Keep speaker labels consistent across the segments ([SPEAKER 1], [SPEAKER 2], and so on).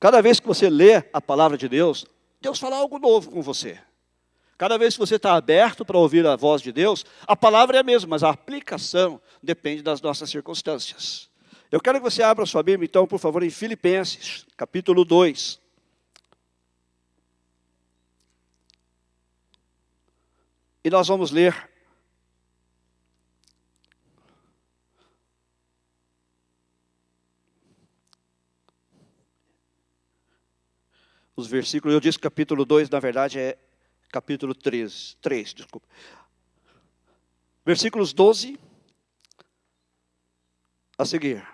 [SPEAKER 1] Cada vez que você lê a palavra de Deus, Deus fala algo novo com você. Cada vez que você está aberto para ouvir a voz de Deus, a palavra é a mesma, mas a aplicação depende das nossas circunstâncias. Eu quero que você abra sua Bíblia, então, por favor, em Filipenses, capítulo 2. E nós vamos ler os versículos. Eu disse capítulo 2, na verdade é capítulo 3, desculpa. Versículos 12 a seguir.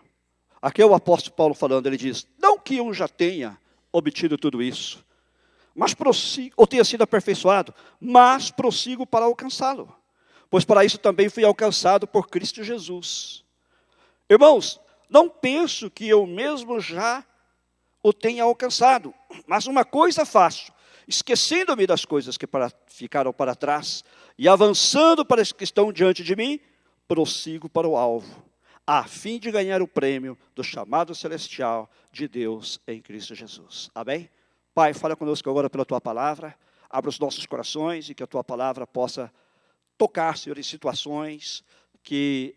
[SPEAKER 1] Aqui é o apóstolo Paulo falando, ele diz: não que eu já tenha obtido tudo isso, mas prossigo, ou tenha sido aperfeiçoado, mas prossigo para alcançá-lo. Pois para isso também fui alcançado por Cristo Jesus. Irmãos, não penso que eu mesmo já o tenha alcançado, mas uma coisa faço, esquecendo-me das coisas que ficaram para trás, e avançando para as que estão diante de mim, prossigo para o alvo, a fim de ganhar o prêmio do chamado celestial de Deus em Cristo Jesus. Amém? Pai, fala conosco agora pela Tua palavra, abra os nossos corações e que a Tua palavra possa tocar, Senhor, em situações que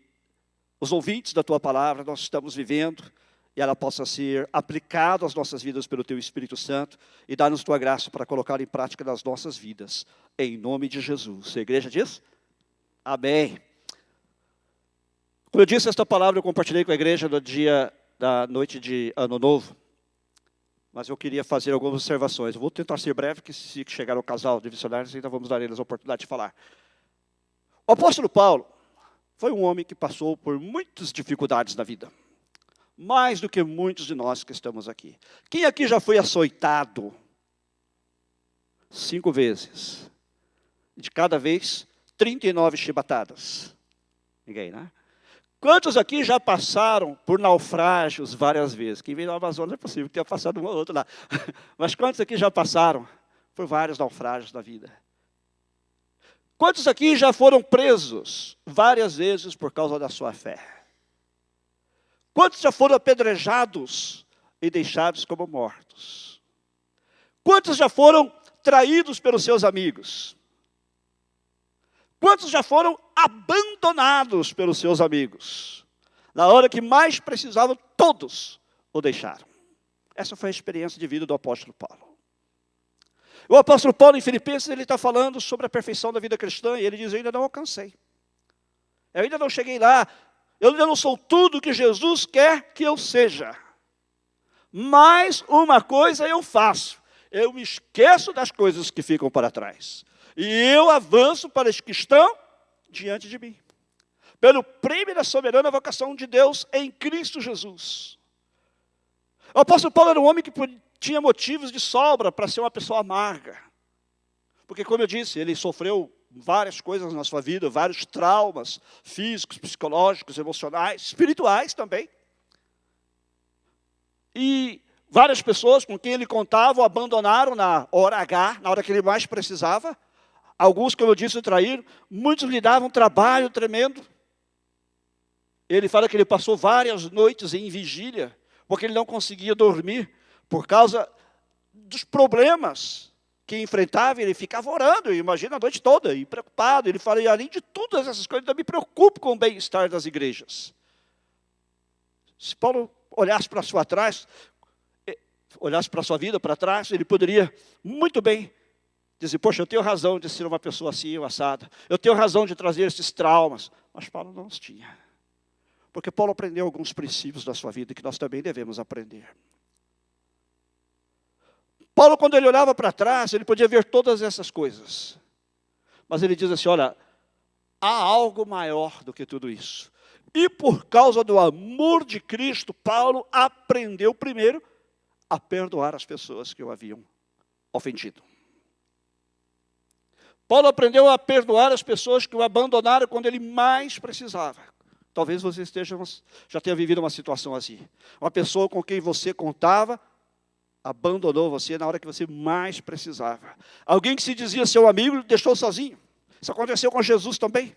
[SPEAKER 1] os ouvintes da Tua palavra nós estamos vivendo, e ela possa ser aplicada às nossas vidas pelo Teu Espírito Santo, e dar-nos Tua graça para colocar em prática nas nossas vidas, em nome de Jesus. A igreja diz? Amém. Como eu disse, esta palavra eu compartilhei com a igreja no dia da noite de Ano Novo, mas eu queria fazer algumas observações. Eu vou tentar ser breve, que se chegar ao casal de missionários, ainda vamos dar eles a oportunidade de falar. O apóstolo Paulo foi um homem que passou por muitas dificuldades na vida, mais do que muitos de nós que estamos aqui. Quem aqui já foi açoitado 5 vezes? De cada vez, 39 chibatadas. Ninguém, né? Quantos aqui já passaram por naufrágios várias vezes? Quem veio da Amazônia é possível que tenha passado um ou outro lá. Mas quantos aqui já passaram por vários naufrágios da vida? Quantos aqui já foram presos várias vezes por causa da sua fé? Quantos já foram apedrejados e deixados como mortos? Quantos já foram traídos pelos seus amigos? Quantos já foram abandonados pelos seus amigos? Na hora que mais precisavam, todos o deixaram. Essa foi a experiência de vida do apóstolo Paulo. O apóstolo Paulo, em Filipenses, ele está falando sobre a perfeição da vida cristã, e ele diz: eu ainda não alcancei. Eu ainda não cheguei lá. Eu ainda não sou tudo que Jesus quer que eu seja. Mas uma coisa eu faço. Eu me esqueço das coisas que ficam para trás. E eu avanço para os que estão diante de mim. Pelo prêmio da soberana vocação de Deus em Cristo Jesus. O apóstolo Paulo era um homem que tinha motivos de sobra para ser uma pessoa amarga. Porque, como eu disse, ele sofreu várias coisas na sua vida, vários traumas físicos, psicológicos, emocionais, espirituais também. E várias pessoas com quem ele contava o abandonaram na hora H, na hora que ele mais precisava. Alguns, como eu disse, o traíram. Muitos lhe davam um trabalho tremendo. Ele fala que ele passou várias noites em vigília, porque ele não conseguia dormir, por causa dos problemas que enfrentava. Ele ficava orando, imagina, a noite toda, e preocupado. Ele fala: e além de todas essas coisas, eu me preocupo com o bem-estar das igrejas. Se Paulo olhasse para sua trás, olhasse para a sua vida para trás, ele poderia muito bem dizer: poxa, eu tenho razão de ser uma pessoa assim, assada. Eu tenho razão de trazer esses traumas. Mas Paulo não os tinha. Porque Paulo aprendeu alguns princípios da sua vida que nós também devemos aprender. Paulo, quando ele olhava para trás, ele podia ver todas essas coisas. Mas ele diz assim: olha, há algo maior do que tudo isso. E por causa do amor de Cristo, Paulo aprendeu primeiro a perdoar as pessoas que o haviam ofendido. Paulo aprendeu a perdoar as pessoas que o abandonaram quando ele mais precisava. Talvez você já tenha vivido uma situação assim. Uma pessoa com quem você contava abandonou você na hora que você mais precisava. Alguém que se dizia seu amigo deixou sozinho. Isso aconteceu com Jesus também.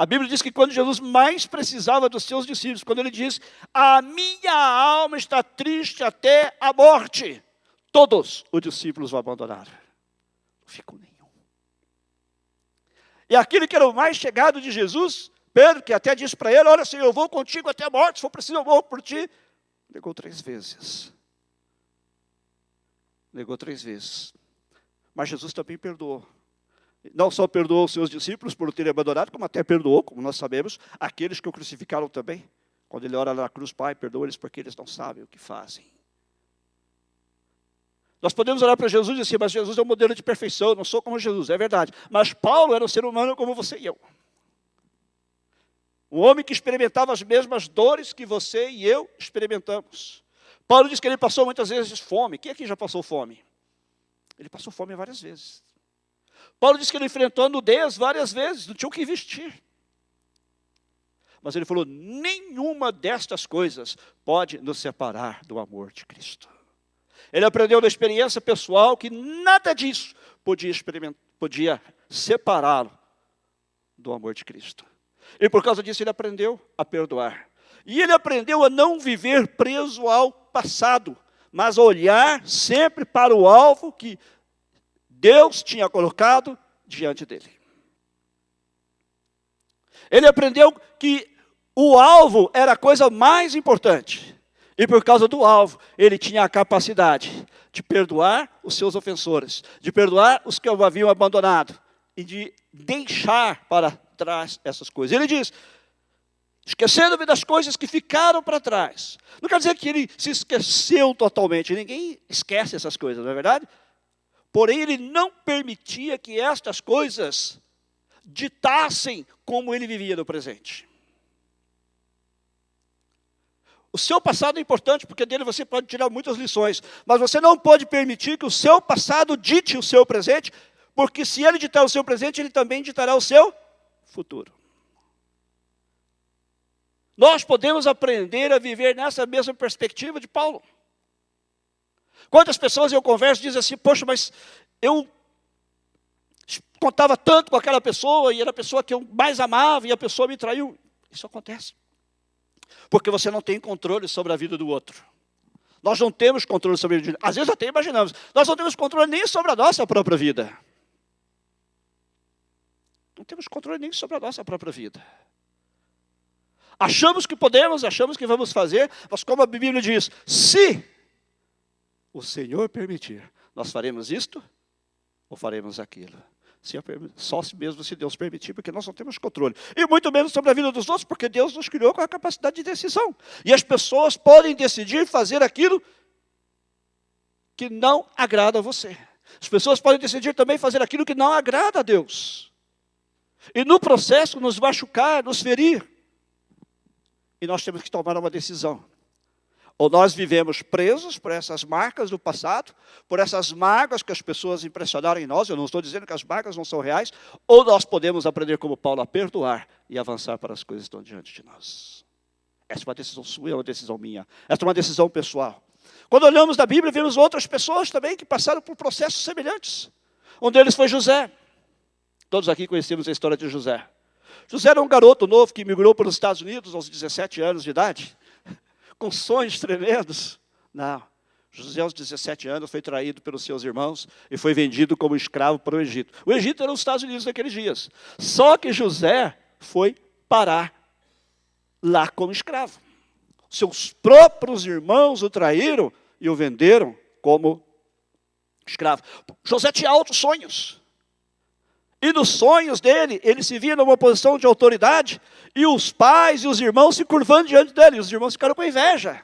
[SPEAKER 1] A Bíblia diz que quando Jesus mais precisava dos seus discípulos, quando ele diz, a minha alma está triste até a morte, todos os discípulos o abandonaram. Não ficou nenhum. E aquele que era o mais chegado de Jesus, Pedro, que até disse para ele, olha, Senhor, eu vou contigo até a morte, se for preciso eu morro por ti. Negou 3 vezes. Negou 3 vezes. Mas Jesus também perdoou. Não só perdoou os seus discípulos por o terem abandonado, como até perdoou, como nós sabemos, aqueles que o crucificaram também. Quando ele ora na cruz, Pai, perdoa-eles porque eles não sabem o que fazem. Nós podemos olhar para Jesus e dizer assim, mas Jesus é um modelo de perfeição, eu não sou como Jesus, é verdade. Mas Paulo era um ser humano como você e eu. Um homem que experimentava as mesmas dores que você e eu experimentamos. Paulo diz que ele passou muitas vezes fome. Quem aqui já passou fome? Ele passou fome várias vezes. Paulo diz que ele enfrentou a nudez várias vezes, não tinha o que vestir. Mas ele falou, nenhuma destas coisas pode nos separar do amor de Cristo. Ele aprendeu na experiência pessoal que nada disso podia separá-lo do amor de Cristo. E por causa disso ele aprendeu a perdoar. E ele aprendeu a não viver preso ao passado, mas a olhar sempre para o alvo que Deus tinha colocado diante dele. Ele aprendeu que o alvo era a coisa mais importante. E por causa do alvo, ele tinha a capacidade de perdoar os seus ofensores, de perdoar os que o haviam abandonado e de deixar para trás essas coisas. Ele diz, esquecendo-me das coisas que ficaram para trás. Não quer dizer que ele se esqueceu totalmente. Ninguém esquece essas coisas, não é verdade? Porém, ele não permitia que estas coisas ditassem como ele vivia no presente. O seu passado é importante, porque dele você pode tirar muitas lições. Mas você não pode permitir que o seu passado dite o seu presente, porque se ele ditar o seu presente, ele também ditará o seu futuro. Nós podemos aprender a viver nessa mesma perspectiva de Paulo. Quantas pessoas eu converso dizem assim, poxa, mas eu contava tanto com aquela pessoa, e era a pessoa que eu mais amava, e a pessoa me traiu. Isso acontece. Porque você não tem controle sobre a vida do outro. Nós não temos controle sobre a vida. Às vezes até imaginamos, nós não temos controle nem sobre a nossa própria vida. Não temos controle nem sobre a nossa própria vida. Achamos que podemos, achamos que vamos fazer, mas como a Bíblia diz, se o Senhor permitir, nós faremos isto ou faremos aquilo. Só mesmo se Deus permitir, porque nós não temos controle. E muito menos sobre a vida dos outros, porque Deus nos criou com a capacidade de decisão. E as pessoas podem decidir fazer aquilo que não agrada a você. As pessoas podem decidir também fazer aquilo que não agrada a Deus. E no processo nos machucar, nos ferir. E nós temos que tomar uma decisão. Ou nós vivemos presos por essas marcas do passado, por essas mágoas que as pessoas impressionaram em nós, eu não estou dizendo que as marcas não são reais, ou nós podemos aprender como Paulo a perdoar e avançar para as coisas que estão diante de nós. Essa é uma decisão sua, é uma decisão minha. Essa é uma decisão pessoal. Quando olhamos na Bíblia, vemos outras pessoas também que passaram por processos semelhantes. Um deles foi José. Todos aqui conhecemos a história de José. José era um garoto novo que migrou para os Estados Unidos aos 17 anos de idade. Com sonhos tremendos. Não. José, aos 17 anos, foi traído pelos seus irmãos e foi vendido como escravo para o Egito. O Egito era os Estados Unidos naqueles dias. Só que José foi parar lá como escravo. Seus próprios irmãos o traíram e o venderam como escravo. José tinha altos sonhos. E nos sonhos dele, ele se via numa posição de autoridade, e os pais e os irmãos se curvando diante dele. E os irmãos ficaram com inveja.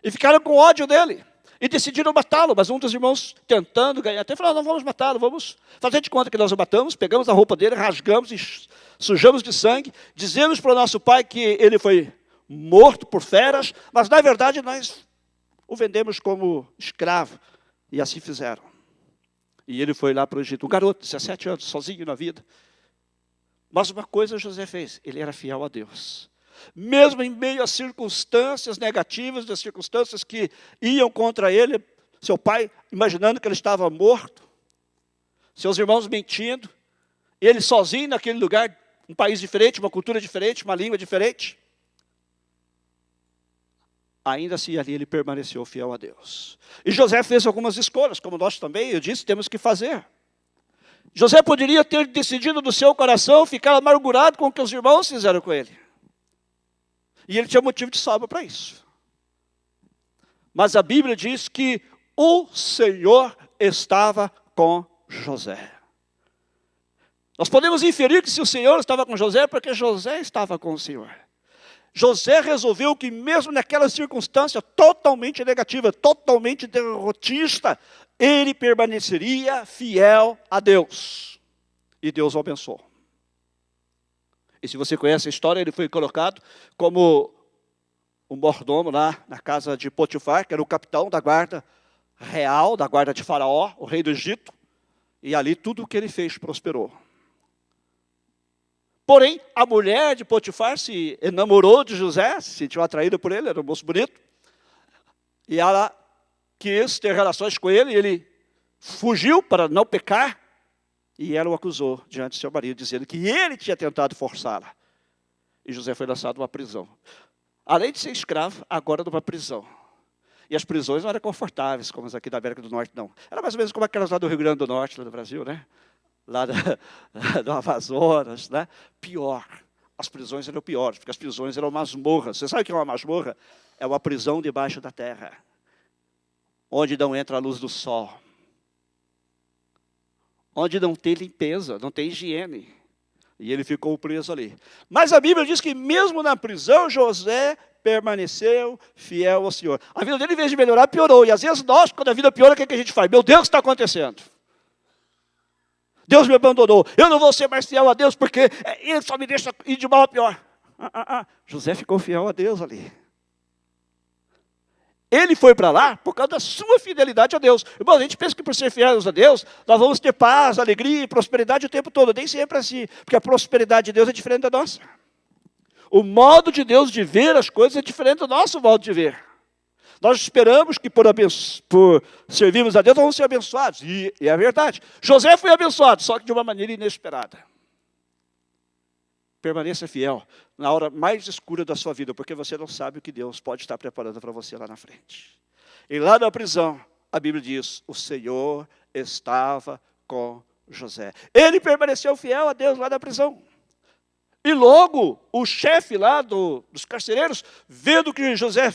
[SPEAKER 1] E ficaram com ódio dele. E decidiram matá-lo. Mas um dos irmãos, tentando ganhar, até falou, não vamos matá-lo, vamos fazer de conta que nós o matamos, pegamos a roupa dele, rasgamos e sujamos de sangue, dizemos para o nosso pai que ele foi morto por feras, mas na verdade nós o vendemos como escravo. E assim fizeram. E ele foi lá para o Egito, um garoto, 17 anos, sozinho na vida. Mas uma coisa José fez, ele era fiel a Deus. Mesmo em meio a circunstâncias negativas, das circunstâncias que iam contra ele, seu pai imaginando que ele estava morto, seus irmãos mentindo, ele sozinho naquele lugar, um país diferente, uma cultura diferente, uma língua diferente. Ainda assim, ali ele permaneceu fiel a Deus. E José fez algumas escolhas, como nós também, eu disse, temos que fazer. José poderia ter decidido do seu coração ficar amargurado com o que os irmãos fizeram com ele. E ele tinha motivo de sobra para isso. Mas a Bíblia diz que o Senhor estava com José. Nós podemos inferir que se o Senhor estava com José, é porque José estava com o Senhor. José resolveu que mesmo naquela circunstância totalmente negativa, totalmente derrotista, ele permaneceria fiel a Deus. E Deus o abençoou. E se você conhece a história, ele foi colocado como um mordomo lá na casa de Potifar, que era o capitão da guarda real, da guarda de Faraó, o rei do Egito. E ali tudo o que ele fez prosperou. Porém, a mulher de Potifar se enamorou de José, se sentiu atraída por ele, era um moço bonito. E ela quis ter relações com ele, e ele fugiu para não pecar. E ela o acusou diante de seu marido, dizendo que ele tinha tentado forçá-la. E José foi lançado numa prisão. Além de ser escravo, agora numa prisão. E as prisões não eram confortáveis, como as aqui da América do Norte, não. Era mais ou menos como aquelas lá do Rio Grande do Norte, lá do Brasil, né? Lá do Amazonas, né? Pior. As prisões eram piores, porque as prisões eram masmorras. Você sabe o que é uma masmorra? É uma prisão debaixo da terra, onde não entra a luz do sol, onde não tem limpeza, não tem higiene. E ele ficou preso ali. Mas a Bíblia diz que mesmo na prisão, José permaneceu fiel ao Senhor. A vida dele, em vez de melhorar, piorou. E às vezes nós, quando a vida piora, o que a gente faz? Meu Deus, o que está acontecendo? Deus me abandonou. Eu não vou ser mais fiel a Deus, porque Ele só me deixa ir de mal a pior. José ficou fiel a Deus ali. Ele foi para lá por causa da sua fidelidade a Deus. Irmão, a gente pensa que por ser fiéis a Deus, nós vamos ter paz, alegria e prosperidade o tempo todo. Nem sempre é assim, porque a prosperidade de Deus é diferente da nossa. O modo de Deus de ver as coisas é diferente do nosso modo de ver. Nós esperamos que por servirmos a Deus, nós vamos ser abençoados. E é verdade. José foi abençoado, só que de uma maneira inesperada. Permaneça fiel na hora mais escura da sua vida, porque você não sabe o que Deus pode estar preparando para você lá na frente. E lá na prisão, a Bíblia diz, o Senhor estava com José. Ele permaneceu fiel a Deus lá na prisão. E logo, o chefe lá dos carcereiros, vendo o que José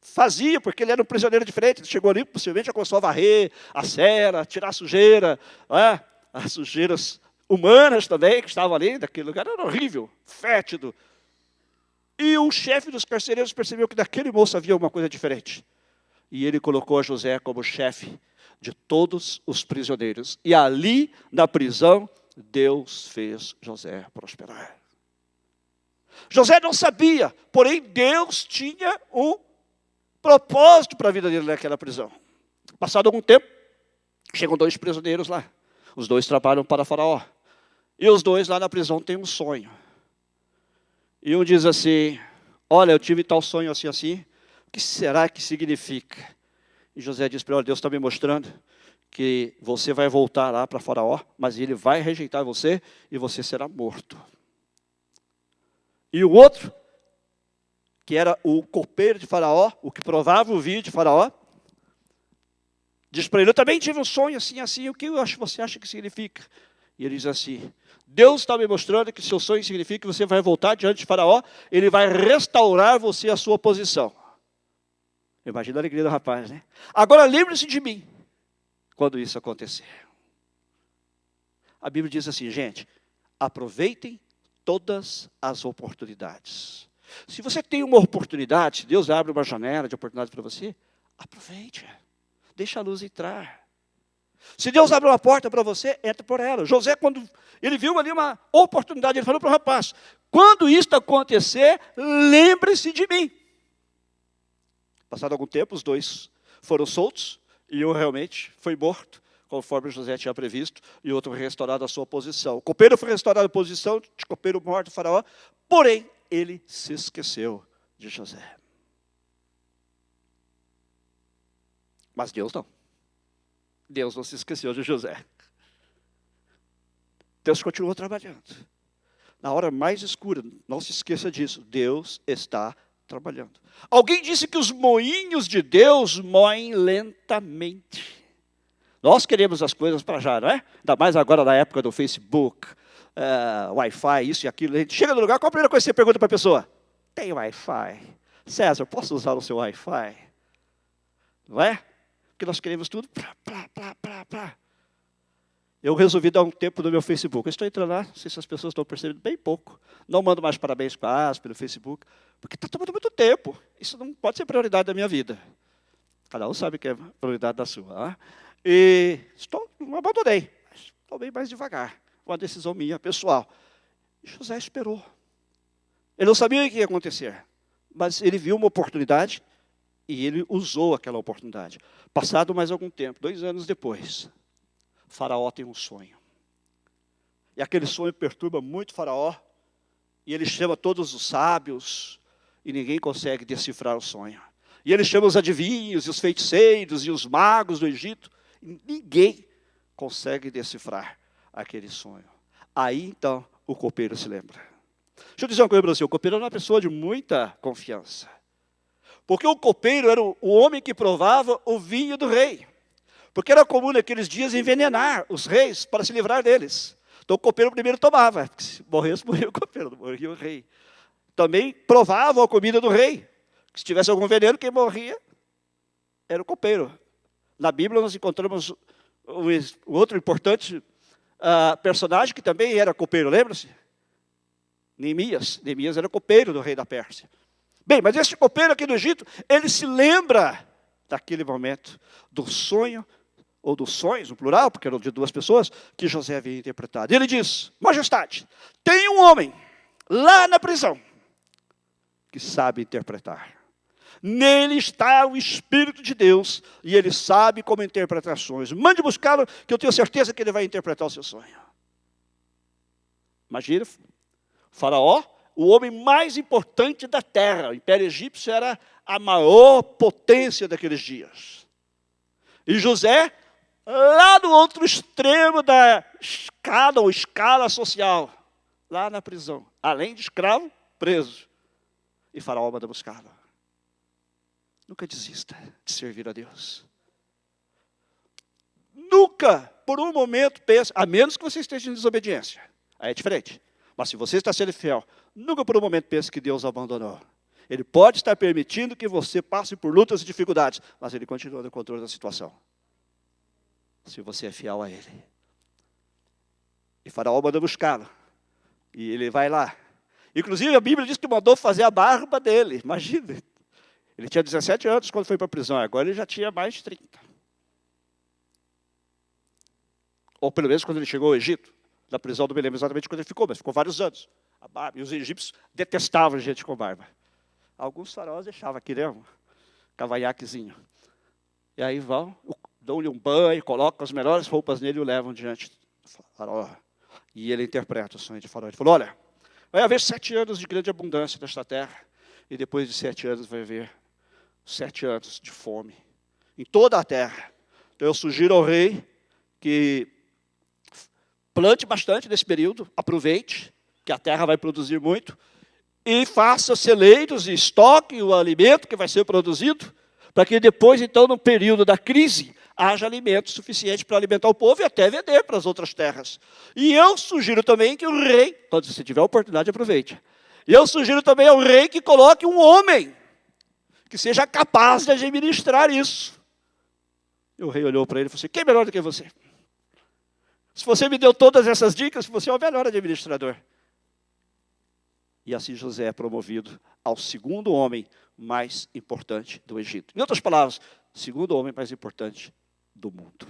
[SPEAKER 1] fazia, porque ele era um prisioneiro diferente, ele chegou ali, possivelmente já começou a varrer a cela, tirar a sujeira, as sujeiras humanas também, que estavam ali, daquele lugar, era horrível, fétido. E o chefe dos carcereiros percebeu que daquele moço havia alguma coisa diferente. E ele colocou a José como chefe de todos os prisioneiros. E ali, na prisão, Deus fez José prosperar. José não sabia, porém Deus tinha um propósito para a vida dele naquela prisão. Passado algum tempo, chegam 2 prisioneiros lá. Os 2 trabalham para Faraó. E os 2 lá na prisão têm um sonho. E um diz assim, olha, eu tive tal sonho assim, assim. O que será que significa? E José diz para ele, olha, Deus está me mostrando que você vai voltar lá para Faraó, mas ele vai rejeitar você e você será morto. E o outro, que era o copeiro de Faraó, o que provava o vinho de Faraó, diz para ele, eu também tive um sonho assim, assim, o que você acha que significa? E ele diz assim, Deus está me mostrando que seu sonho significa que você vai voltar diante de Faraó, ele vai restaurar você a sua posição. Imagina a alegria do rapaz, né? Agora lembre-se de mim, quando isso acontecer. A Bíblia diz assim, gente, aproveitem todas as oportunidades. Se você tem uma oportunidade, se Deus abre uma janela de oportunidade para você, aproveite. Deixa a luz entrar. Se Deus abre uma porta para você, entra por ela. José, quando ele viu ali uma oportunidade, ele falou para o rapaz, quando isto acontecer, lembre-se de mim. Passado algum tempo, os 2 foram soltos, e um realmente foi morto, conforme José tinha previsto, e o outro foi restaurado a sua posição. O copeiro foi restaurado a posição de copeiro morto do Faraó, porém, ele se esqueceu de José. Mas Deus não. Deus não se esqueceu de José. Deus continuou trabalhando. Na hora mais escura, não se esqueça disso, Deus está trabalhando. Alguém disse que os moinhos de Deus moem lentamente. Nós queremos as coisas para já, não é? Ainda mais agora na época do Facebook, Wi-Fi, isso e aquilo. A gente chega no lugar, qual a primeira coisa que você pergunta para a pessoa? Tem Wi-Fi? César, posso usar o seu Wi-Fi? Não é? Porque nós queremos tudo. Eu resolvi dar um tempo no meu Facebook. Eu estou entrando lá, não sei se as pessoas estão percebendo, bem pouco. Não mando mais parabéns para as pelo Facebook, porque está tomando muito tempo. Isso não pode ser prioridade da minha vida. Cada um sabe que é prioridade da sua. E não abandonei, mas tomei mais devagar. Uma decisão minha, pessoal. E José esperou. Ele não sabia o que ia acontecer, mas ele viu uma oportunidade e ele usou aquela oportunidade. Passado mais algum tempo, 2 anos depois, Faraó tem um sonho. E aquele sonho perturba muito Faraó. E ele chama todos os sábios e ninguém consegue decifrar o sonho. E ele chama os adivinhos, e os feiticeiros, e os magos do Egito. E ninguém consegue decifrar aquele sonho. Aí, então, o copeiro se lembra. Deixa eu dizer uma coisa para você. O copeiro era uma pessoa de muita confiança. Porque o copeiro era o homem que provava o vinho do rei. Porque era comum naqueles dias envenenar os reis para se livrar deles. Então o copeiro primeiro tomava. Porque se morresse, morria o copeiro, não morria o rei. Também provavam a comida do rei. Se tivesse algum veneno, quem morria era o copeiro. Na Bíblia nós encontramos o outro importante personagem que também era copeiro, lembra-se? Neemias. Neemias era copeiro do rei da Pérsia. Bem, mas esse copeiro aqui do Egito, ele se lembra daquele momento, do sonho, ou dos sonhos, no plural, porque eram de 2 pessoas, que José havia interpretado. E ele diz: Majestade, tem um homem lá na prisão que sabe interpretar. Nele está o Espírito de Deus e ele sabe como interpretar sonhos. Mande buscá-lo, que eu tenho certeza que ele vai interpretar o seu sonho. Imagina, Faraó, o homem mais importante da terra. O Império Egípcio era a maior potência daqueles dias. E José, lá no outro extremo da escada ou escala social, lá na prisão, além de escravo, preso. E Faraó manda buscá-lo. Nunca desista de servir a Deus. Nunca, por um momento, pense, a menos que você esteja em desobediência. Aí é diferente. Mas se você está sendo fiel, nunca por um momento pense que Deus o abandonou. Ele pode estar permitindo que você passe por lutas e dificuldades, mas Ele continua no controle da situação. Se você é fiel a Ele. E Faraó manda buscá-lo. E ele vai lá. Inclusive a Bíblia diz que mandou fazer a barba dele. Imagina. Ele tinha 17 anos quando foi para a prisão, agora ele já tinha mais de 30. Ou pelo menos quando ele chegou ao Egito. Na prisão, não me lembro exatamente quando ele ficou, mas ficou vários anos. A barba. E os egípcios detestavam gente com barba. Alguns faraós deixavam aqui, né? Um cavanhaquezinho. E aí vão, dão-lhe um banho, colocam as melhores roupas nele e o levam diante do faraó. E ele interpreta o sonho de faraó. Ele falou: olha, vai haver 7 anos de grande abundância nesta terra. E depois de 7 anos vai haver 7 anos de fome em toda a terra. Então eu sugiro ao rei que plante bastante nesse período, aproveite, que a terra vai produzir muito, e faça celeiros e estoque o alimento que vai ser produzido, para que depois, então, no período da crise, haja alimento suficiente para alimentar o povo e até vender para as outras terras. E eu sugiro também que o rei, quando você tiver a oportunidade, aproveite. E eu sugiro também ao rei que coloque um homem que seja capaz de administrar isso. E o rei olhou para ele e falou assim: quem é melhor do que você? Se você me deu todas essas dicas, você é o melhor administrador. E assim José é promovido ao segundo homem mais importante do Egito. Em outras palavras, segundo homem mais importante do mundo.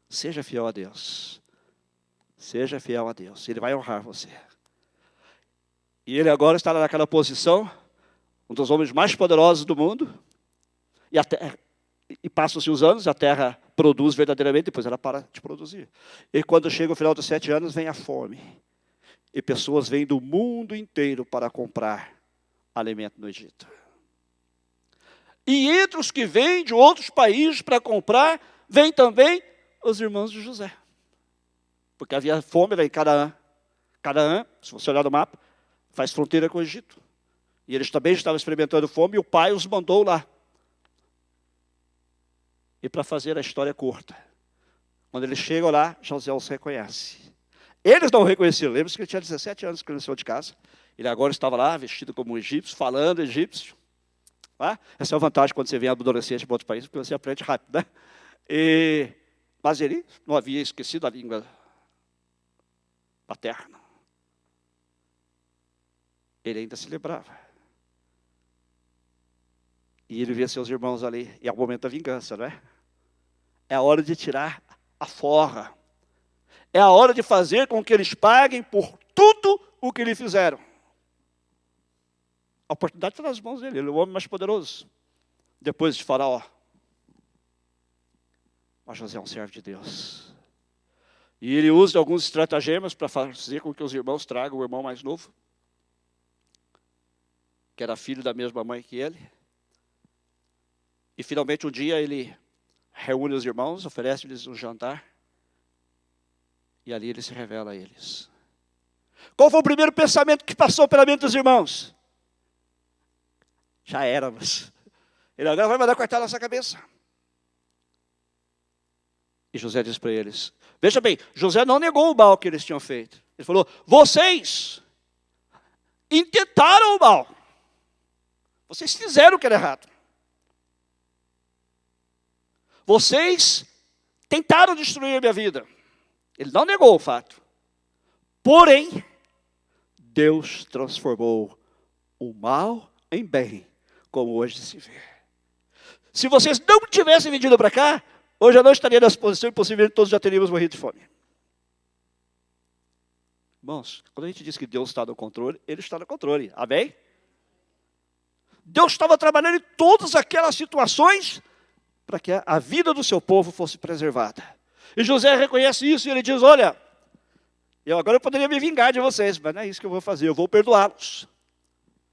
[SPEAKER 1] Seja fiel a Deus. Seja fiel a Deus. Ele vai honrar você. E ele agora está naquela posição, um dos homens mais poderosos do mundo. E passam-se os anos, a terra produz verdadeiramente, depois ela para de produzir. E quando chega o final dos 7 anos, vem a fome. E pessoas vêm do mundo inteiro para comprar alimento no Egito. E entre os que vêm de outros países para comprar, vêm também os irmãos de José. Porque havia fome lá em Canaã. Canaã, se você olhar no mapa, faz fronteira com o Egito. E eles também estavam experimentando fome e o pai os mandou lá. E para fazer a história curta, quando eles chegam lá, José os reconhece. Eles não o reconheceram. Lembra-se que ele tinha 17 anos quando ele saiu de casa. Ele agora estava lá, vestido como um egípcio, falando egípcio. Essa é a vantagem quando você vem adolescente para outro país, porque você aprende rápido, né? Mas ele não havia esquecido a língua paterna. Ele ainda se lembrava. E ele via seus irmãos ali. E é o momento da vingança, não é? É a hora de tirar a forra. É a hora de fazer com que eles paguem por tudo o que lhe fizeram. A oportunidade está nas mãos dele. Ele é o homem mais poderoso. Depois de Faraó. Mas José é um servo de Deus. E ele usa alguns estratagemas para fazer com que os irmãos tragam o irmão mais novo, que era filho da mesma mãe que ele. E finalmente um dia ele reúne os irmãos, oferece-lhes um jantar. E ali ele se revela a eles. Qual foi o primeiro pensamento que passou pela mente dos irmãos? Já éramos. Ele agora vai mandar cortar a nossa cabeça. E José diz para eles, veja bem, José não negou o mal que eles tinham feito. Ele falou, vocês intentaram o mal. Vocês fizeram o que era errado. Vocês tentaram destruir a minha vida. Ele não negou o fato. Porém, Deus transformou o mal em bem, como hoje se vê. Se vocês não tivessem vindo para cá, hoje eu não estaria nessa posição e possivelmente todos já teríamos morrido de fome. Irmãos, quando a gente diz que Deus está no controle, Ele está no controle. Amém? Deus estava trabalhando em todas aquelas situações para que a vida do seu povo fosse preservada. E José reconhece isso e ele diz, olha, agora eu poderia me vingar de vocês, mas não é isso que eu vou fazer, eu vou perdoá-los.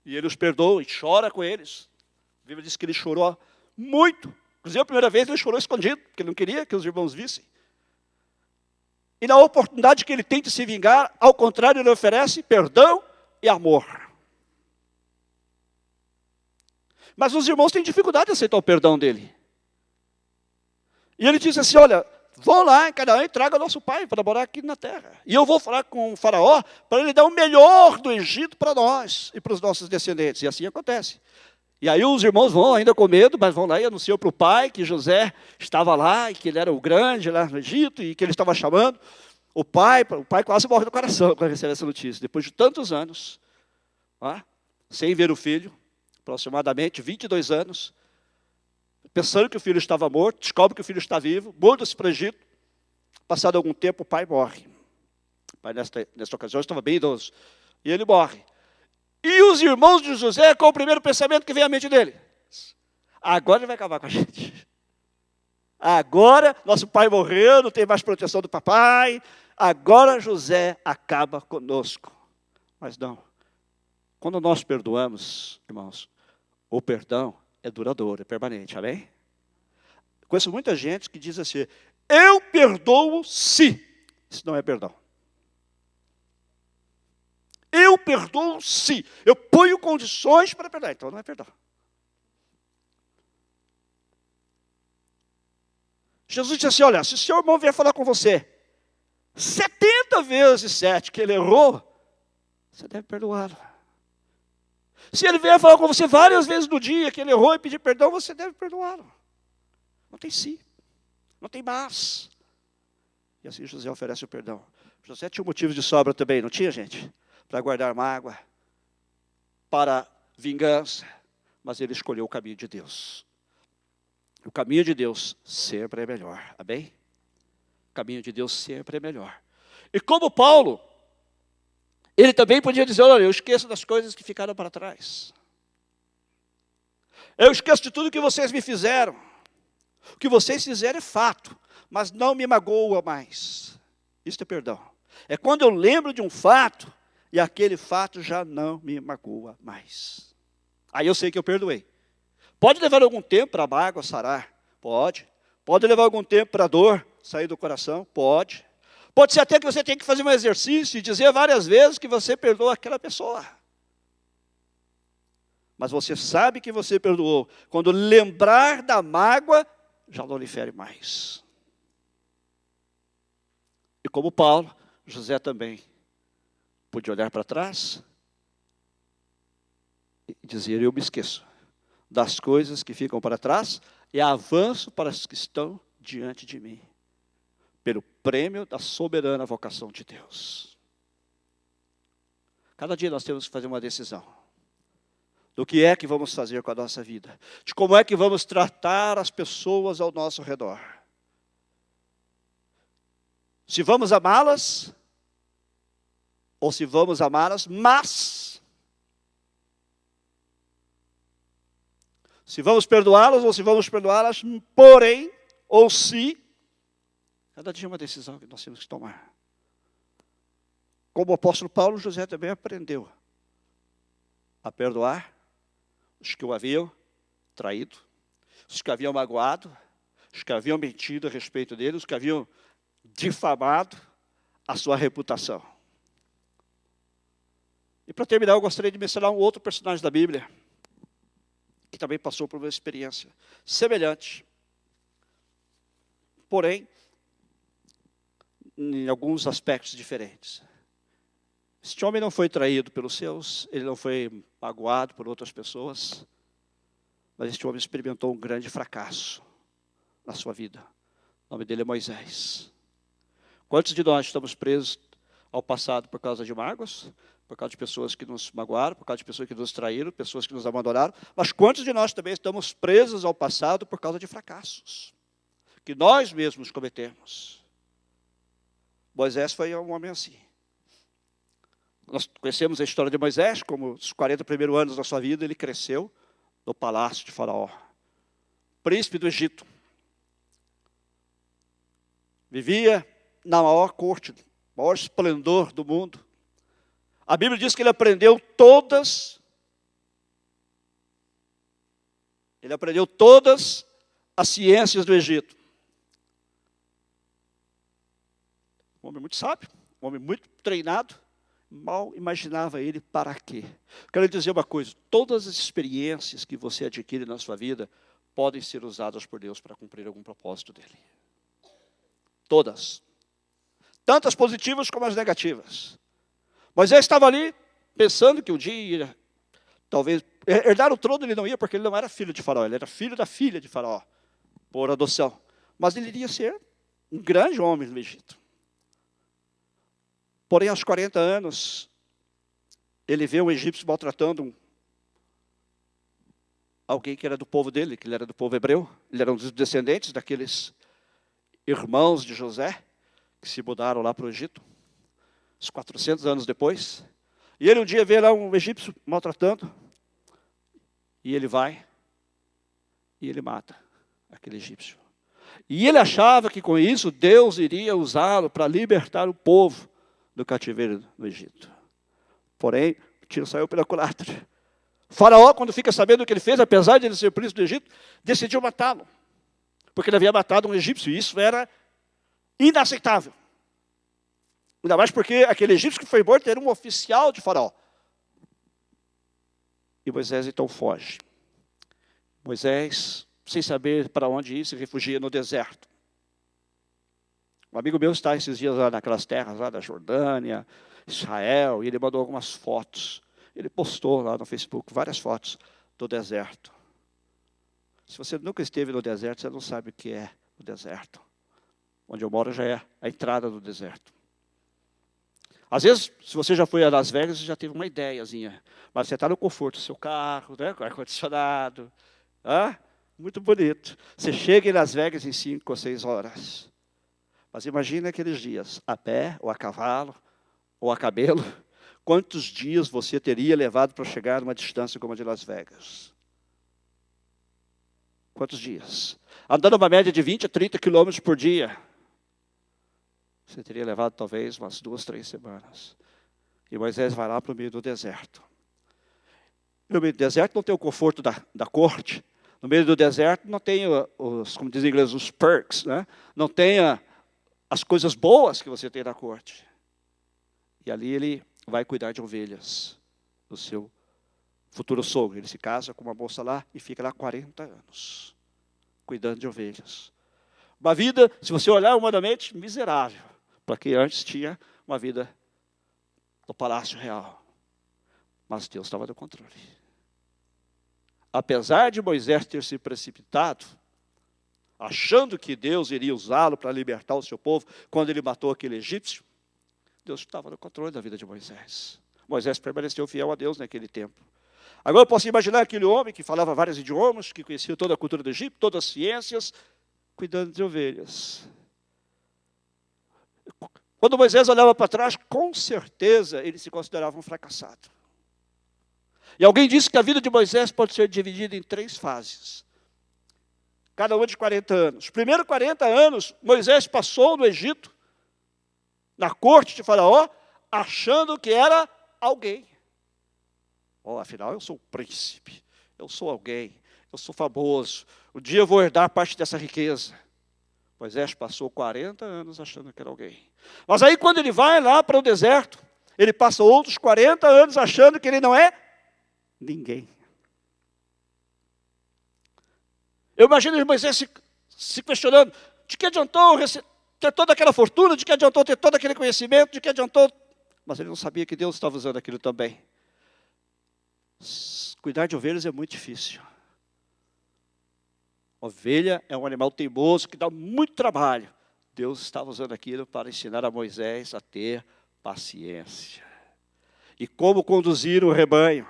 [SPEAKER 1] E ele os perdoa e chora com eles. A Bíblia diz que ele chorou muito. Inclusive, a primeira vez ele chorou escondido, porque ele não queria que os irmãos vissem. E na oportunidade que ele tem de se vingar, ao contrário, ele oferece perdão e amor. Mas os irmãos têm dificuldade de aceitar o perdão dele. E ele diz assim, olha, vão lá em Canaã e traga nosso pai para morar aqui na terra. E eu vou falar com o faraó para ele dar o melhor do Egito para nós e para os nossos descendentes. E assim acontece. E aí os irmãos vão ainda com medo, mas vão lá e anunciam para o pai que José estava lá e que ele era o grande lá no Egito e que ele estava chamando. O pai quase morre do coração quando recebe essa notícia. Depois de tantos anos, sem ver o filho, aproximadamente 22 anos, pensando que o filho estava morto, descobre que o filho está vivo, muda-se para o Egito. Passado algum tempo, o pai morre. O pai, nesta ocasião, estava bem idoso. E ele morre. E os irmãos de José, qual o primeiro pensamento que vem à mente dele? Agora ele vai acabar com a gente. Agora, nosso pai morreu, não tem mais proteção do papai. Agora José acaba conosco. Mas não. Quando nós perdoamos, irmãos, o perdão é duradouro, é permanente, amém? Conheço muita gente que diz assim, eu perdoo se. Isso não é perdão. Eu perdoo se. Eu ponho condições para perdoar, então não é perdão. Jesus disse assim, olha, se o seu irmão vier falar com você 70 vezes 7 que ele errou, você deve perdoá-lo. Se ele vier falar com você várias vezes no dia que ele errou e pedir perdão, você deve perdoá-lo. Não tem si, não tem mas. E assim José oferece o perdão. José tinha um motivo de sobra também, não tinha, gente? Para guardar mágoa, para vingança, mas ele escolheu o caminho de Deus. O caminho de Deus sempre é melhor, amém? O caminho de Deus sempre é melhor. E como Paulo, ele também podia dizer, olha, eu esqueço das coisas que ficaram para trás. Eu esqueço de tudo que vocês me fizeram. O que vocês fizeram é fato, mas não me magoa mais. Isso é perdão. É quando eu lembro de um fato, e aquele fato já não me magoa mais. Aí eu sei que eu perdoei. Pode levar algum tempo para a mágoa sarar? Pode. Pode levar algum tempo para a dor sair do coração? Pode. Pode ser até que você tenha que fazer um exercício e dizer várias vezes que você perdoa aquela pessoa. Mas você sabe que você perdoou. Quando lembrar da mágoa, já não lhe fere mais. E como Paulo, José também podia olhar para trás e dizer: eu me esqueço das coisas que ficam para trás e avanço para as que estão diante de mim, pelo prêmio da soberana vocação de Deus. Cada dia nós temos que fazer uma decisão do que é que vamos fazer com a nossa vida, de como é que vamos tratar as pessoas ao nosso redor. Se vamos amá-las, ou se vamos amá-las, mas se vamos perdoá-las, ou se vamos perdoá-las, porém, ou se. Cada dia é uma decisão que nós temos que tomar. Como o apóstolo Paulo, José também aprendeu a perdoar os que o haviam traído, os que haviam magoado, os que haviam mentido a respeito dele, os que haviam difamado a sua reputação. E para terminar, eu gostaria de mencionar um outro personagem da Bíblia, que também passou por uma experiência semelhante, porém, em alguns aspectos diferentes. Este homem não foi traído pelos seus, ele não foi magoado por outras pessoas, mas este homem experimentou um grande fracasso na sua vida. O nome dele é Moisés. Quantos de nós estamos presos ao passado por causa de mágoas, por causa de pessoas que nos magoaram, por causa de pessoas que nos traíram, pessoas que nos abandonaram, mas quantos de nós também estamos presos ao passado por causa de fracassos que nós mesmos cometemos? Moisés foi um homem assim. Nós conhecemos a história de Moisés, como os 40 primeiros anos da sua vida, ele cresceu no palácio de Faraó, príncipe do Egito. Vivia na maior corte, maior esplendor do mundo. A Bíblia diz que ele aprendeu todas as ciências do Egito. Um homem muito sábio, um homem muito treinado. Mal imaginava ele para quê. Quero lhe dizer uma coisa: todas as experiências que você adquire na sua vida podem ser usadas por Deus para cumprir algum propósito dele. Todas. Tanto as positivas como as negativas. Moisés estava ali pensando que um dia, talvez, herdar o trono ele não ia, porque ele não era filho de Faraó, ele era filho da filha de Faraó, por adoção. Mas ele iria ser um grande homem no Egito. Porém, aos 40 anos, ele vê um egípcio maltratando alguém que era do povo dele, que ele era do povo hebreu. Ele era um dos descendentes daqueles irmãos de José, que se mudaram lá para o Egito, uns 400 anos depois. E ele um dia vê lá um egípcio maltratando, e ele vai, e ele mata aquele egípcio. E ele achava que com isso Deus iria usá-lo para libertar o povo do cativeiro no Egito. Porém, o tiro saiu pela culatra. O Faraó, quando fica sabendo o que ele fez, apesar de ele ser príncipe do Egito, decidiu matá-lo. Porque ele havia matado um egípcio, e isso era inaceitável. Ainda mais porque aquele egípcio que foi morto era um oficial de Faraó. E Moisés então foge. Moisés, sem saber para onde ir, se refugia no deserto. Um amigo meu está esses dias lá naquelas terras lá da Jordânia, Israel, e ele mandou algumas fotos. Ele postou lá no Facebook várias fotos do deserto. Se você nunca esteve no deserto, você não sabe o que é o deserto. Onde eu moro já é a entrada do deserto. Às vezes, se você já foi a Las Vegas, você já teve uma ideiazinha. Mas você está no conforto do seu carro, né, com ar-condicionado. Muito bonito. Você chega em Las Vegas em 5 ou 6 horas. Mas imagine aqueles dias, a pé, ou a cavalo, ou a cabelo. Quantos dias você teria levado para chegar numa distância como a de Las Vegas? Quantos dias? Andando uma média de 20 a 30 quilômetros por dia. Você teria levado talvez umas 2, 3 semanas. E Moisés vai lá para o meio do deserto. No meio do deserto não tem o conforto da corte. No meio do deserto não tem os, como diz em inglês, os perks, né? Não tem as coisas boas que você tem na corte. E ali ele vai cuidar de ovelhas do seu futuro sogro. Ele se casa com uma moça lá e fica lá 40 anos, cuidando de ovelhas. Uma vida, se você olhar humanamente, miserável, para quem antes tinha uma vida no palácio real. Mas Deus estava no controle. Apesar de Moisés ter se precipitado, achando que Deus iria usá-lo para libertar o seu povo, quando ele matou aquele egípcio, Deus estava no controle da vida de Moisés. Moisés permaneceu fiel a Deus naquele tempo. Agora eu posso imaginar aquele homem que falava vários idiomas, que conhecia toda a cultura do Egito, todas as ciências, cuidando de ovelhas. Quando Moisés olhava para trás, com certeza ele se considerava um fracassado. E alguém disse que a vida de Moisés pode ser dividida em 3 fases. Cada uma de 40 anos. Os primeiros 40 anos, Moisés passou no Egito, na corte de Faraó, achando que era alguém. Afinal, eu sou um príncipe, eu sou alguém, eu sou famoso. Um dia eu vou herdar parte dessa riqueza. Moisés passou 40 anos achando que era alguém. Mas aí quando ele vai lá para o deserto, ele passa outros 40 anos achando que ele não é ninguém. Eu imagino Moisés se questionando, de que adiantou ter toda aquela fortuna, de que adiantou ter todo aquele conhecimento, de que adiantou... Mas ele não sabia que Deus estava usando aquilo também. Cuidar de ovelhas é muito difícil. Ovelha é um animal teimoso que dá muito trabalho. Deus estava usando aquilo para ensinar a Moisés a ter paciência. E como conduzir o rebanho.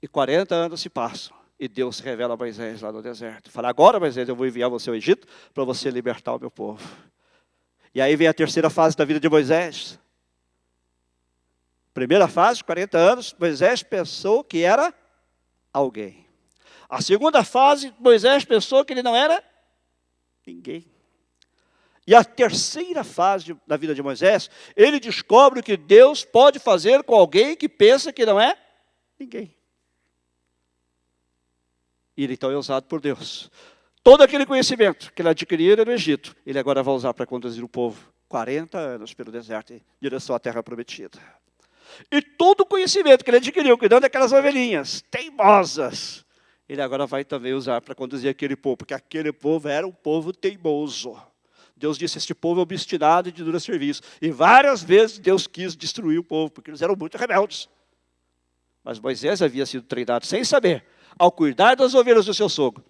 [SPEAKER 1] E 40 anos se passam. E Deus se revela a Moisés lá no deserto. Fala, agora Moisés, eu vou enviar você ao Egito para você libertar o meu povo. E aí vem a terceira fase da vida de Moisés. Primeira fase, 40 anos, Moisés pensou que era alguém. A segunda fase, Moisés pensou que ele não era ninguém. E a terceira fase da vida de Moisés, ele descobre o que Deus pode fazer com alguém que pensa que não é ninguém. E ele então é usado por Deus. Todo aquele conhecimento que ele adquiriu no Egito, ele agora vai usar para conduzir o povo 40 anos pelo deserto em direção à terra prometida. E todo o conhecimento que ele adquiriu, cuidando daquelas ovelhinhas teimosas, ele agora vai também usar para conduzir aquele povo, porque aquele povo era um povo teimoso. Deus disse, este povo é obstinado e de dura serviço. E várias vezes Deus quis destruir o povo, porque eles eram muito rebeldes. Mas Moisés havia sido treinado, sem saber, ao cuidar das ovelhas do seu sogro,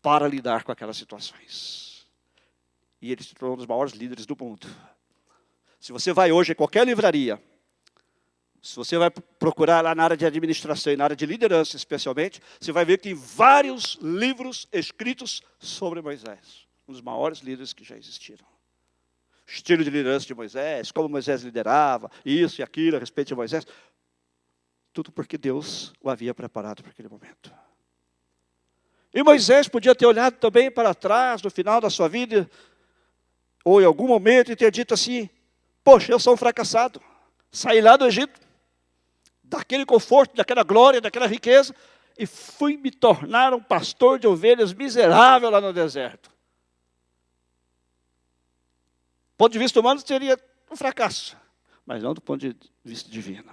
[SPEAKER 1] para lidar com aquelas situações. E ele se tornou um dos maiores líderes do mundo. Se você vai hoje em qualquer livraria, se você vai procurar lá na área de administração e na área de liderança especialmente, você vai ver que tem vários livros escritos sobre Moisés. Um dos maiores líderes que já existiram. O estilo de liderança de Moisés, como Moisés liderava, isso e aquilo a respeito de Moisés. Tudo porque Deus o havia preparado para aquele momento. E Moisés podia ter olhado também para trás, no final da sua vida, ou em algum momento, e ter dito assim, poxa, eu sou um fracassado. Saí lá do Egito, daquele conforto, daquela glória, daquela riqueza, e fui me tornar um pastor de ovelhas miserável lá no deserto. Do ponto de vista humano, seria um fracasso, mas não do ponto de vista divino.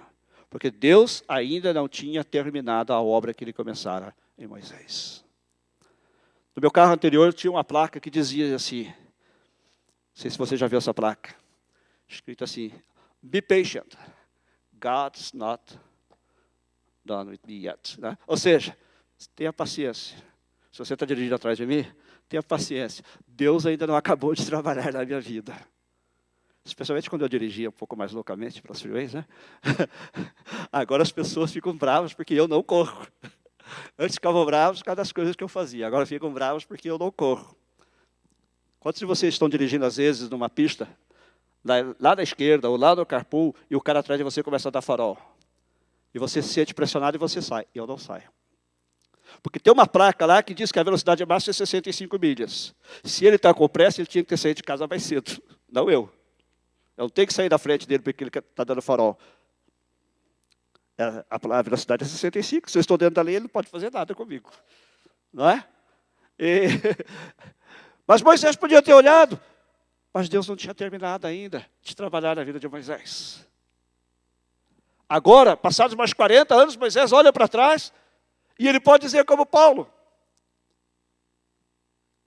[SPEAKER 1] Porque Deus ainda não tinha terminado a obra que ele começara em Moisés. No meu carro anterior tinha uma placa que dizia assim, não sei se você já viu essa placa, escrito assim, be patient, God's not done with me yet. Né? Ou seja, tenha paciência. Se você está dirigindo atrás de mim, tenha paciência. Deus ainda não acabou de trabalhar na minha vida. Especialmente quando eu dirigia um pouco mais loucamente pelas freeways, né? Agora as pessoas ficam bravas porque eu não corro. Antes ficavam bravos por causa das coisas que eu fazia. Agora ficam bravos porque eu não corro. Quantos de vocês estão dirigindo, às vezes, numa pista, lá da esquerda, ou lá no carpool, e o cara atrás de você começa a dar farol? E você se sente pressionado e você sai. E eu não saio. Porque tem uma placa lá que diz que a velocidade máxima é 65 milhas. Se ele está com pressa, ele tinha que ter saído de casa mais cedo. Não eu. Eu não tenho que sair da frente dele porque ele está dando farol. A velocidade é 65. Se eu estou dentro da lei, ele não pode fazer nada comigo. Não é? Mas Moisés podia ter olhado, mas Deus não tinha terminado ainda de trabalhar na vida de Moisés. Agora, passados mais 40 anos, Moisés olha para trás e ele pode dizer como Paulo: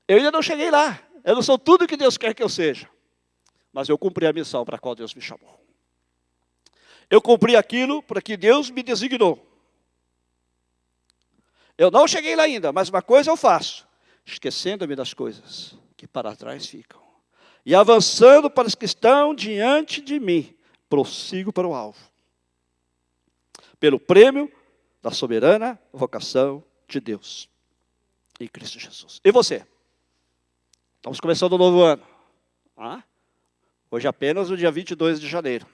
[SPEAKER 1] eu ainda não cheguei lá, eu não sou tudo que Deus quer que eu seja, mas eu cumpri a missão para a qual Deus me chamou. Eu cumpri aquilo para que Deus me designou. Eu não cheguei lá ainda, mas uma coisa eu faço, esquecendo-me das coisas que para trás ficam, e avançando para as que estão diante de mim, prossigo para o alvo, pelo prêmio da soberana vocação de Deus em Cristo Jesus. E você? Estamos começando o novo ano. Hoje é apenas o dia 22 de janeiro.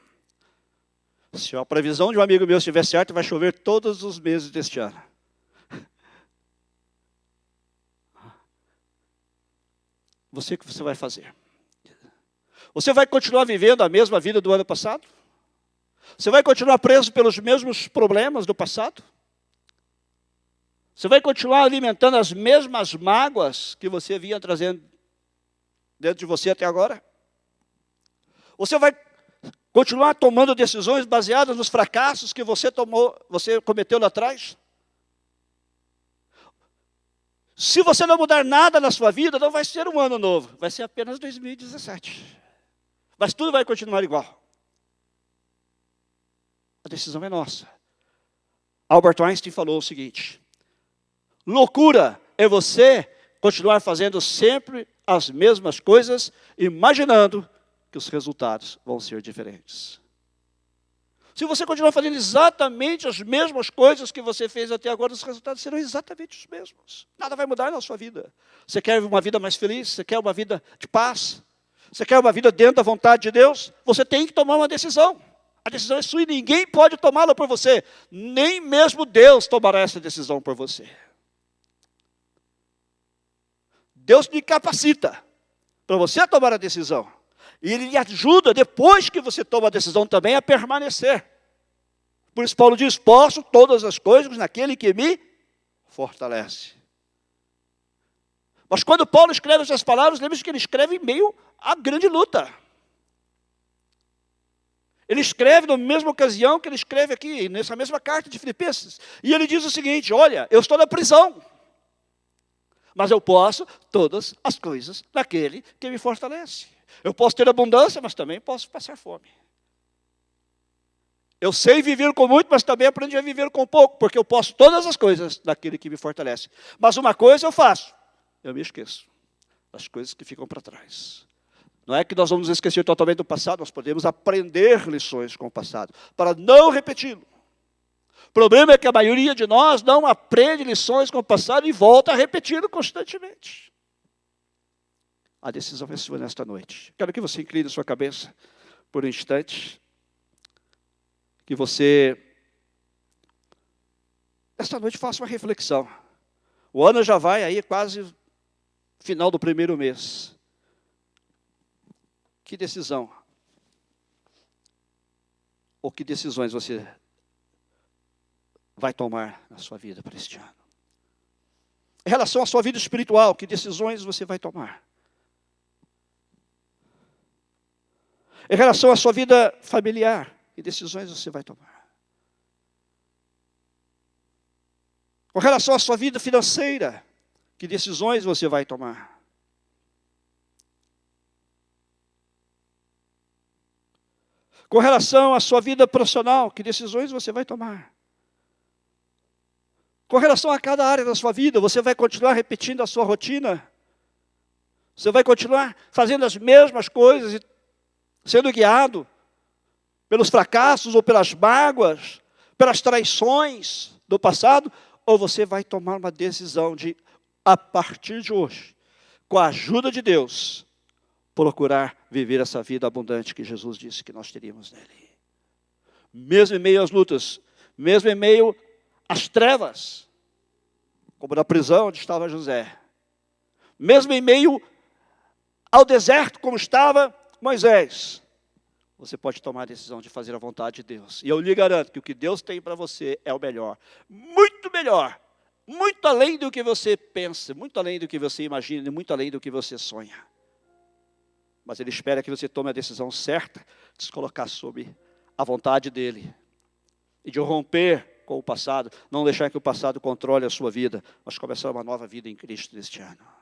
[SPEAKER 1] Se a previsão de um amigo meu estiver certa, vai chover todos os meses deste ano. O que você vai fazer? Você vai continuar vivendo a mesma vida do ano passado? Você vai continuar preso pelos mesmos problemas do passado? Você vai continuar alimentando as mesmas mágoas que você vinha trazendo dentro de você até agora? Você vai continuar tomando decisões baseadas nos fracassos que você cometeu lá atrás? Se você não mudar nada na sua vida, não vai ser um ano novo, vai ser apenas 2017. Mas tudo vai continuar igual. A decisão é nossa. Albert Einstein falou o seguinte: loucura é você continuar fazendo sempre as mesmas coisas, imaginando que os resultados vão ser diferentes. Se você continuar fazendo exatamente as mesmas coisas que você fez até agora, os resultados serão exatamente os mesmos. Nada vai mudar na sua vida. Você quer uma vida mais feliz? Você quer uma vida de paz? Você quer uma vida dentro da vontade de Deus? Você tem que tomar uma decisão. A decisão é sua e ninguém pode tomá-la por você. Nem mesmo Deus tomará essa decisão por você. Deus lhe capacita para você tomar a decisão. E Ele lhe ajuda, depois que você toma a decisão também, a permanecer. Por isso Paulo diz: posso todas as coisas naquele que me fortalece. Mas quando Paulo escreve essas palavras, lembre-se que ele escreve em meio à grande luta. Ele escreve na mesma ocasião que ele escreve aqui, nessa mesma carta de Filipenses. E ele diz o seguinte: olha, eu estou na prisão, mas eu posso todas as coisas naquele que me fortalece. Eu posso ter abundância, mas também posso passar fome. Eu sei viver com muito, mas também aprendi a viver com pouco, porque eu posso todas as coisas naquele que me fortalece. Mas uma coisa eu faço: eu me esqueço das coisas que ficam para trás. Não é que nós vamos esquecer totalmente do passado, nós podemos aprender lições com o passado, para não repeti-lo. O problema é que a maioria de nós não aprende lições com o passado e volta a repeti-lo constantemente. A decisão é sua nesta noite. Quero que você incline sua cabeça por um instante. Que você, esta noite, faça uma reflexão. O ano já vai aí quase final do primeiro mês. Que decisão? Ou que decisões você vai tomar na sua vida para este ano? Em relação à sua vida espiritual, que decisões você vai tomar? Em relação à sua vida familiar, que decisões você vai tomar? Com relação à sua vida financeira, que decisões você vai tomar? Com relação à sua vida profissional, que decisões você vai tomar? Com relação a cada área da sua vida, você vai continuar repetindo a sua rotina? Você vai continuar fazendo as mesmas coisas e sendo guiado pelos fracassos ou pelas mágoas, pelas traições do passado? Ou você vai tomar uma decisão de, a partir de hoje, com a ajuda de Deus, procurar viver essa vida abundante que Jesus disse que nós teríamos nele? Mesmo em meio às lutas, mesmo em meio às trevas, como na prisão onde estava José, mesmo em meio ao deserto como estava Moisés, você pode tomar a decisão de fazer a vontade de Deus. E eu lhe garanto que o que Deus tem para você é o melhor. Muito melhor muito além do que você pensa, muito além do que você imagina, muito além do que você sonha. Mas Ele espera que você tome a decisão certa de se colocar sob a vontade dEle. E de romper com o passado, não deixar que o passado controle a sua vida, mas começar uma nova vida em Cristo neste ano.